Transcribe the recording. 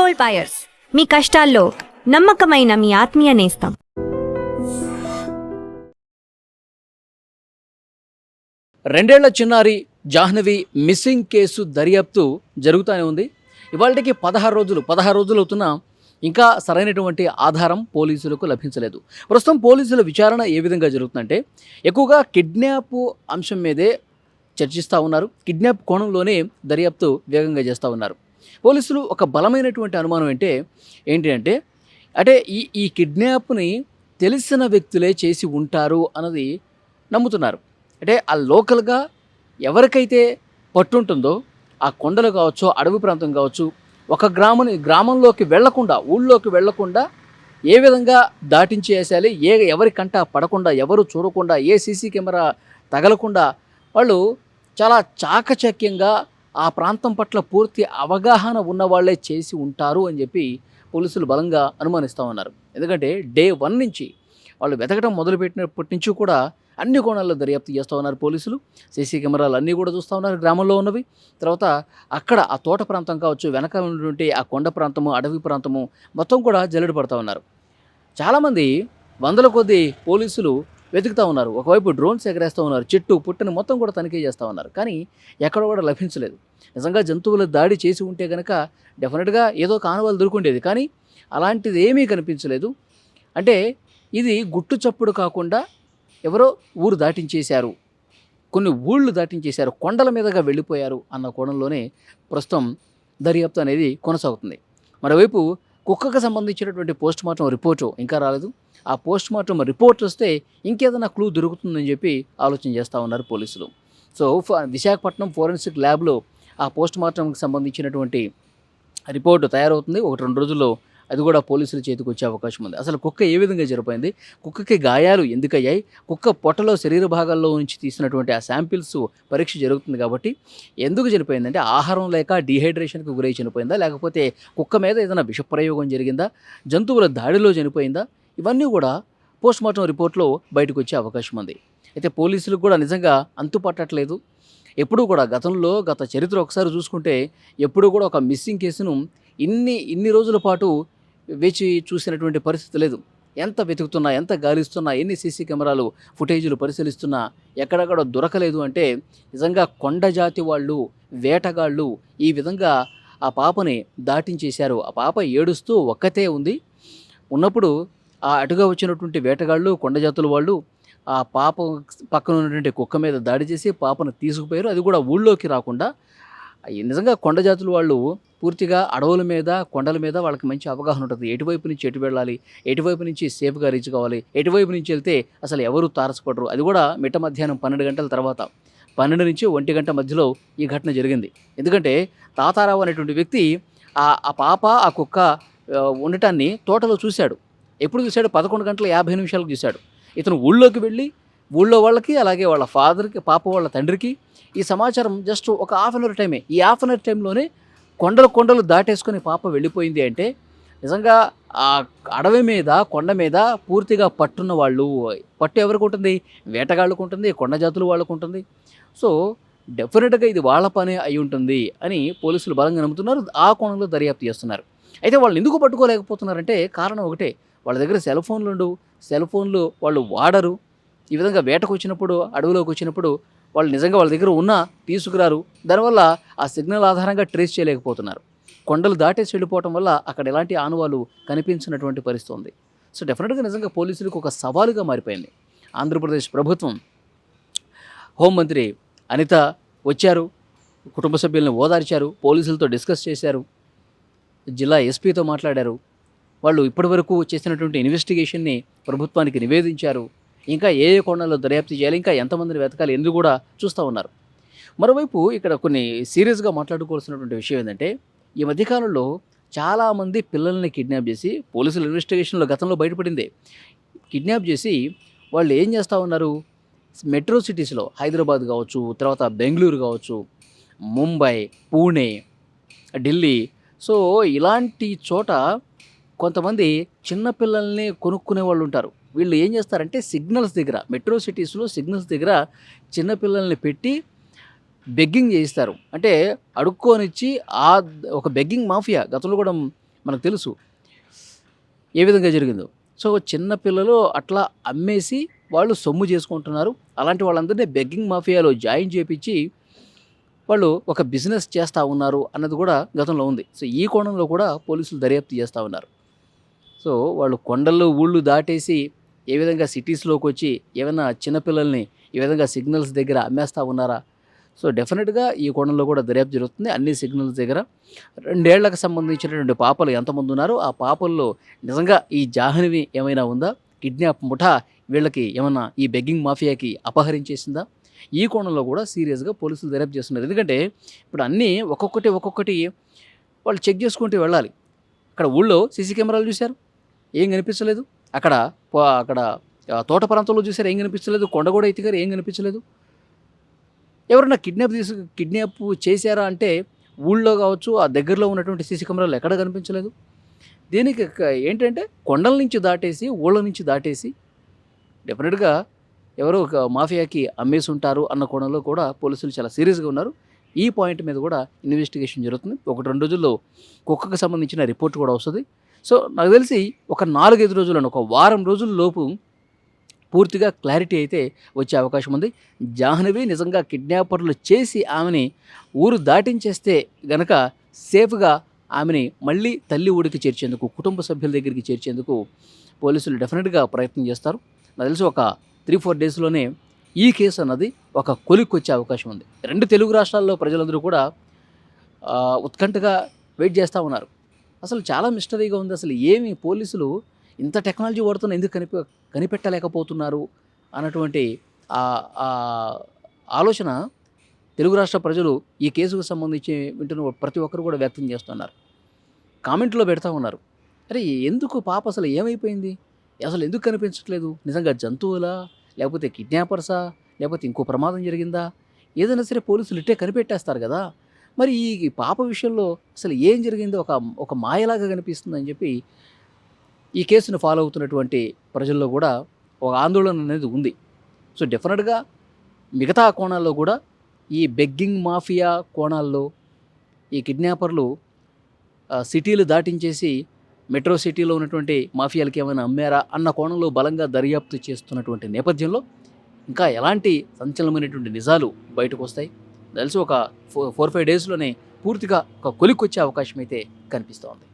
Gold buyers, మీ కష్టాల్లో నమ్మకమైన మీ ఆత్మీయ నేస్తం. రెండేళ్ల చిన్నారి జాహ్నవి మిస్సింగ్ కేసు దర్యాప్తు జరుగుతూనే ఉంది. ఇవాళకి 16 రోజులు అవుతున్నా ఇంకా సరైనటువంటి ఆధారం పోలీసులకు లభించలేదు. ప్రస్తుతం పోలీసుల విచారణ ఏ విధంగా జరుగుతుందంటే ఎక్కువగా కిడ్నాప్ అంశం మీదే చర్చిస్తూ ఉన్నారు. కిడ్నాప్ కోణంలోనే దర్యాప్తు వేగంగా చేస్తూ ఉన్నారు. పోలీసులు ఒక బలమైనటువంటి అనుమానం ఏంటి అంటే ఈ కిడ్నాప్ని తెలిసిన వ్యక్తులే చేసి ఉంటారు అన్నది నమ్ముతున్నారు. అంటే ఆ లోకల్గా ఎవరికైతే పట్టుంటుందో ఆ కొండలు కావచ్చు, అడవి ప్రాంతం కావచ్చు, ఒక గ్రామంలోకి వెళ్లకుండా, ఊళ్ళోకి వెళ్లకుండా ఏ విధంగా దాటించేసేయాలి, ఎవరి కంట పడకుండా, ఎవరు చూడకుండా, ఏ సీసీ కెమెరా తగలకుండా వాళ్ళు చాలా చాకచక్యంగా ఆ ప్రాంతం పట్ల పూర్తి అవగాహన ఉన్నవాళ్లే చేసి ఉంటారు అని చెప్పి పోలీసులు బలంగా అనుమానిస్తూ ఉన్నారు. ఎందుకంటే డే 1 నుంచి వాళ్ళు వెతకడం మొదలుపెట్టినప్పటి నుంచి కూడా అన్ని కోణాల్లో దర్యాప్తు చేస్తూ ఉన్నారు పోలీసులు. సీసీ కెమెరాలు అన్నీ కూడా చూస్తూ ఉన్నారు గ్రామంలో ఉన్నవి. తర్వాత అక్కడ ఆ తోట ప్రాంతం కావచ్చు, వెనక ఉన్నటువంటి ఆ కొండ ప్రాంతము, అడవి ప్రాంతము మొత్తం కూడా జల్లెడ పడుతూ ఉన్నారు. చాలామంది వందల కొద్దీ పోలీసులు వెతుకుతూ ఉన్నారు. ఒకవైపు డ్రోన్స్ ఎగరేస్తూ ఉన్నారు, చెట్టు పుట్టని మొత్తం కూడా తనిఖీ చేస్తూ ఉన్నారు. కానీ ఎక్కడ కూడా లభించలేదు. నిజంగా జంతువుల దాడి చేసి ఉంటే కనుక డెఫినెట్గా ఏదో ఒక ఆనవాళ్ళు దొరుకుండేది. కానీ అలాంటిది ఏమీ కనిపించలేదు. అంటే ఇది గుట్టు చప్పుడు కాకుండా ఎవరో ఊరు దాటించేశారు, కొన్ని ఊళ్ళు దాటించేశారు, కొండల మీదగా వెళ్ళిపోయారు అన్న కోణంలోనే ప్రస్తుతం దర్యాప్తు అనేది కొనసాగుతుంది. మరోవైపు కుక్కకు సంబంధించినటువంటి పోస్ట్మార్టం రిపోర్టు ఇంకా రాలేదు. ఆ పోస్ట్మార్టం రిపోర్ట్ వస్తే ఇంకేదైనా క్లూ దొరుకుతుందని చెప్పి ఆలోచన చేస్తూ ఉన్నారు పోలీసులు. సో విశాఖపట్నం ఫోరెన్సిక్ ల్యాబ్లో ఆ పోస్ట్మార్టంకి సంబంధించినటువంటి రిపోర్టు తయారవుతుంది. 1-2 రోజుల్లో అది కూడా పోలీసుల చేతికి వచ్చే అవకాశం ఉంది. అసలు కుక్క ఏ విధంగా చనిపోయింది, కుక్కకి గాయాలు ఎందుకయ్యాయి, కుక్క పొట్టలో శరీర భాగాల్లో నుంచి తీసినటువంటి ఆ శాంపిల్స్ పరీక్ష జరుగుతుంది కాబట్టి ఎందుకు చనిపోయిందంటే ఆహారం లేక డీహైడ్రేషన్కి గురై చనిపోయిందా, లేకపోతే కుక్క మీద ఏదైనా విషప్రయోగం జరిగిందా, జంతువుల దాడిలో చనిపోయిందా, ఇవన్నీ కూడా పోస్ట్మార్టం రిపోర్ట్లో బయటకు వచ్చే అవకాశం ఉంది. అయితే పోలీసులకు కూడా నిజంగా అంతుపట్టట్లేదు. ఎప్పుడూ కూడా గత చరిత్ర ఒకసారి చూసుకుంటే ఎప్పుడూ కూడా ఒక మిస్సింగ్ కేసును ఇన్ని రోజుల పాటు వేచి చూసినటువంటి పరిస్థితి లేదు. ఎంత వెతుకుతున్నా, ఎంత గాలిస్తున్నా, ఎన్ని సీసీ కెమెరాలు ఫుటేజీలు పరిశీలిస్తున్నా ఎక్కడెక్కడ దొరకలేదు. అంటే నిజంగా కొండ జాతి వాళ్ళు, వేటగాళ్ళు ఈ విధంగా ఆ పాపని దాటించేశారు. ఆ పాప ఏడుస్తూ ఒక్కతే ఉన్నప్పుడు ఆ అటుగా వచ్చినటువంటి వేటగాళ్ళు, కొండ జాతుల వాళ్ళు ఆ పాప పక్కన ఉన్నటువంటి కుక్క మీద దాడి చేసి పాపను తీసుకుపోయారు. అది కూడా ఊళ్ళోకి రాకుండా. నిజంగా కొండ జాతుల వాళ్ళు పూర్తిగా అడవుల మీద, కొండల మీద వాళ్ళకి మంచి అవగాహన ఉంటుంది. ఎటువైపు నుంచి ఎటు వెళ్ళాలి, ఎటువైపు నుంచి సేఫ్గా రీచ్ కావాలి, ఎటువైపు నుంచి వెళ్తే అసలు ఎవరు తారసపడరు. అది కూడా మిట్ట మధ్యాహ్నం 12 గంటల తర్వాత, 12 నుంచి 1 గంట మధ్యలో ఈ ఘటన జరిగింది. ఎందుకంటే తాతారావు అనేటువంటి వ్యక్తి ఆ పాప, ఆ కుక్క ఉండటాన్ని తోటలో చూశాడు. ఎప్పుడు చూశాడు? 11:50 చూశాడు. ఇతను ఊళ్ళోకి వెళ్ళి ఊళ్ళో వాళ్ళకి, అలాగే వాళ్ళ ఫాదర్కి, పాప వాళ్ళ తండ్రికి ఈ సమాచారం జస్ట్ ఒక హాఫ్ అన్ అవర్ టైమే. ఈ హాఫ్ అన్ అవర్ టైంలోనే కొండలు దాటేసుకొని పాప వెళ్ళిపోయింది. అంటే నిజంగా ఆ అడవి మీద, కొండ మీద పూర్తిగా పట్టున్న వాళ్ళు. పట్టు ఎవరికి ఉంటుంది? వేటగాళ్ళకు ఉంటుంది, కొండ జాతులు వాళ్ళకు ఉంటుంది. సో డెఫినెట్గా ఇది వాళ్ళ పని అయి ఉంటుంది అని పోలీసులు బలంగా నమ్ముతున్నారు. ఆ కోణంలో దర్యాప్తు చేస్తున్నారు. అయితే వాళ్ళు ఎందుకు పట్టుకోలేకపోతున్నారంటే కారణం ఒకటే, వాళ్ళ దగ్గర సెల్ ఫోన్లు వాళ్ళు వాడరు. ఈ విధంగా వేటకు వచ్చినప్పుడు, అడవిలోకి వచ్చినప్పుడు వాళ్ళు నిజంగా వాళ్ళ దగ్గర ఉన్నా తీసుకురారు. దానివల్ల ఆ సిగ్నల్ ఆధారంగా ట్రేస్ చేయలేకపోతున్నారు. కొండలు దాటేసి వెళ్ళిపోవటం వల్ల అక్కడ ఎలాంటి ఆనవాళ్ళు కనిపించినటువంటి పరిస్థితి ఉంది. సో డెఫినెట్గా నిజంగా పోలీసులకు ఒక సవాలుగా మారిపోయింది. ఆంధ్రప్రదేశ్ ప్రభుత్వం హోంమంత్రి అనిత వచ్చారు, కుటుంబ సభ్యులను ఓదార్చారు, పోలీసులతో డిస్కస్ చేశారు, జిల్లా ఎస్పీతో మాట్లాడారు. వాళ్ళు ఇప్పటివరకు చేసినటువంటి ఇన్వెస్టిగేషన్ని ప్రభుత్వానికి నివేదించారు. ఇంకా ఏ కోణాల్లో దర్యాప్తు చేయాలి, ఇంకా ఎంతమందిని వెతకాలి ఎందుకు కూడా చూస్తూ ఉన్నారు. మరోవైపు ఇక్కడ కొన్ని సీరియస్గా మాట్లాడుకోవాల్సినటువంటి విషయం ఏంటంటే ఈ మధ్యకాలంలో చాలామంది పిల్లల్ని కిడ్నాప్ చేసి, పోలీసుల ఇన్వెస్టిగేషన్లో గతంలో బయటపడిందే, కిడ్నాప్ చేసి వాళ్ళు ఏం చేస్తూ ఉన్నారు, మెట్రో సిటీస్లో హైదరాబాద్ కావచ్చు, తర్వాత బెంగళూరు కావచ్చు, ముంబై, పూణే, ఢిల్లీ, సో ఇలాంటి చోట కొంతమంది చిన్నపిల్లల్ని కొనుక్కునే వాళ్ళు ఉంటారు. వీళ్ళు ఏం చేస్తారంటే సిగ్నల్స్ దగ్గర, మెట్రో సిటీస్లో సిగ్నల్స్ దగ్గర చిన్నపిల్లల్ని పెట్టి బెగ్గింగ్ చేయిస్తారు. అంటే అడుక్కొనిచ్చి ఒక బెగ్గింగ్ మాఫియా గతంలో కూడా మనకు తెలుసు ఏ విధంగా జరిగిందో. సో చిన్న పిల్లలు అట్లా అమ్మేసి వాళ్ళు సొమ్ము చేసుకుంటున్నారు. అలాంటి వాళ్ళందరినీ బెగ్గింగ్ మాఫియాలో జాయిన్ చేపించి వాళ్ళు ఒక బిజినెస్ చేస్తూ ఉన్నారు అన్నది కూడా గతంలో ఉంది. సో ఈ కోణంలో కూడా పోలీసులు దర్యాప్తు చేస్తూ ఉన్నారు. సో వాళ్ళు కొండలు ఊళ్ళు దాటేసి ఏ విధంగా సిటీస్లోకి వచ్చి ఏమైనా చిన్నపిల్లల్ని ఈ విధంగా సిగ్నల్స్ దగ్గర అమ్మేస్తూ ఉన్నారా? సో డెఫినెట్గా ఈ కోణంలో కూడా దర్యాప్తు జరుగుతుంది. అన్ని సిగ్నల్స్ దగ్గర 2 ఏళ్లకు సంబంధించినటువంటి పాపలు ఎంతమంది ఉన్నారో ఆ పాపల్లో నిజంగా ఈ జాహ్నవి ఏమైనా ఉందా? కిడ్నాప్ ముఠా వీళ్ళకి ఏమన్నా ఈ బెగ్గింగ్ మాఫియాకి అపహరించేసిందా? ఈ కోణంలో కూడా సీరియస్గా పోలీసులు దర్యాప్తు చేస్తున్నారు. ఎందుకంటే ఇప్పుడు అన్నీ ఒక్కొక్కటి వాళ్ళు చెక్ చేసుకుంటూ వెళ్ళాలి. అక్కడ ఊళ్ళో సీసీ కెమెరాలు చూశారు, ఏం కనిపించలేదు. అక్కడ తోట ప్రాంతంలో చూశారు, ఏం కనిపించలేదు. కొండగూడ ఎత్తిగారు, ఏం కనిపించలేదు. ఎవరన్నా కిడ్నాప్ చేశారా అంటే ఊళ్ళో కావచ్చు, ఆ దగ్గరలో ఉన్నటువంటి సీసీ కెమెరాలు ఎక్కడ కనిపించలేదు. దీనికి ఏంటంటే కొండల నుంచి దాటేసి ఊళ్ళ నుంచి దాటేసి డెఫినెట్గా ఎవరో ఒక మాఫియాకి అమ్మేసి ఉంటారు అన్న కోణంలో కూడా పోలీసులు చాలా సీరియస్గా ఉన్నారు. ఈ పాయింట్ మీద కూడా ఇన్వెస్టిగేషన్ జరుగుతుంది. 1-2 రోజుల్లో కుక్కకు సంబంధించిన రిపోర్ట్ కూడా వస్తుంది. సో నాకు తెలిసి ఒక 4-5 రోజులను, ఒక వారం రోజుల లోపు పూర్తిగా క్లారిటీ అయితే వచ్చే అవకాశం ఉంది. జాహ్నవి నిజంగా కిడ్నాపర్లు చేసి ఆమెని ఊరు దాటించేస్తే గనక సేఫ్గా ఆమెని మళ్ళీ తల్లి ఊడికి చేర్చేందుకు, కుటుంబ సభ్యుల దగ్గరికి చేర్చేందుకు పోలీసులు డెఫినెట్గా ప్రయత్నం చేస్తారు. నాకు తెలిసి ఒక 3-4 డేస్లోనే ఈ కేసు అన్నది ఒక కొలిక్కి వచ్చే అవకాశం ఉంది. 2 తెలుగు రాష్ట్రాల్లో ప్రజలందరూ కూడా ఉత్కంఠగా వెయిట్ చేస్తూ ఉన్నారు. అసలు చాలా మిస్టరీగా ఉంది. అసలు ఏమి పోలీసులు ఇంత టెక్నాలజీ వాడుతున్న ఎందుకు కనిపెట్టలేకపోతున్నారు అన్నటువంటి ఆలోచన తెలుగు రాష్ట్ర ప్రజలు ఈ కేసుకు సంబంధించి వింటున్న ప్రతి ఒక్కరు కూడా వ్యక్తం చేస్తున్నారు. కామెంట్లో పెడతా ఉన్నారు, అరే ఎందుకు పాప అసలు ఏమైపోయింది, అసలు ఎందుకు కనిపించట్లేదు, నిజంగా జంతువులా, లేకపోతే కిడ్నాపర్సా, లేకపోతే ఇంకో ప్రమాదం జరిగిందా, ఏదైనా సరే పోలీసులు ఇట్టే కనిపెట్టేస్తారు కదా. మరి ఈ పాప విషయంలో అసలు ఏం జరిగిందో ఒక మాయలాగా కనిపిస్తుందని చెప్పి ఈ కేసును ఫాలో అవుతున్నటువంటి ప్రజల్లో కూడా ఒక ఆందోళన అనేది ఉంది. సో డెఫినెట్గా మిగతా కోణాల్లో కూడా ఈ బెగ్గింగ్ మాఫియా కోణాల్లో ఈ కిడ్నాపర్లు సిటీలు దాటించేసి మెట్రో సిటీలో ఉన్నటువంటి మాఫియాలకి ఏమైనా అమ్మారా అన్న కోణంలో బలంగా దర్యాప్తు చేస్తున్నటువంటి నేపథ్యంలో ఇంకా ఎలాంటి సంచలనమైనటువంటి నిజాలు బయటకు వస్తాయి తెలిసి ఒక 4-5 డేస్లోనే పూర్తిగా ఒక కొలిక్కొచ్చే అవకాశం అయితే కనిపిస్తోంది.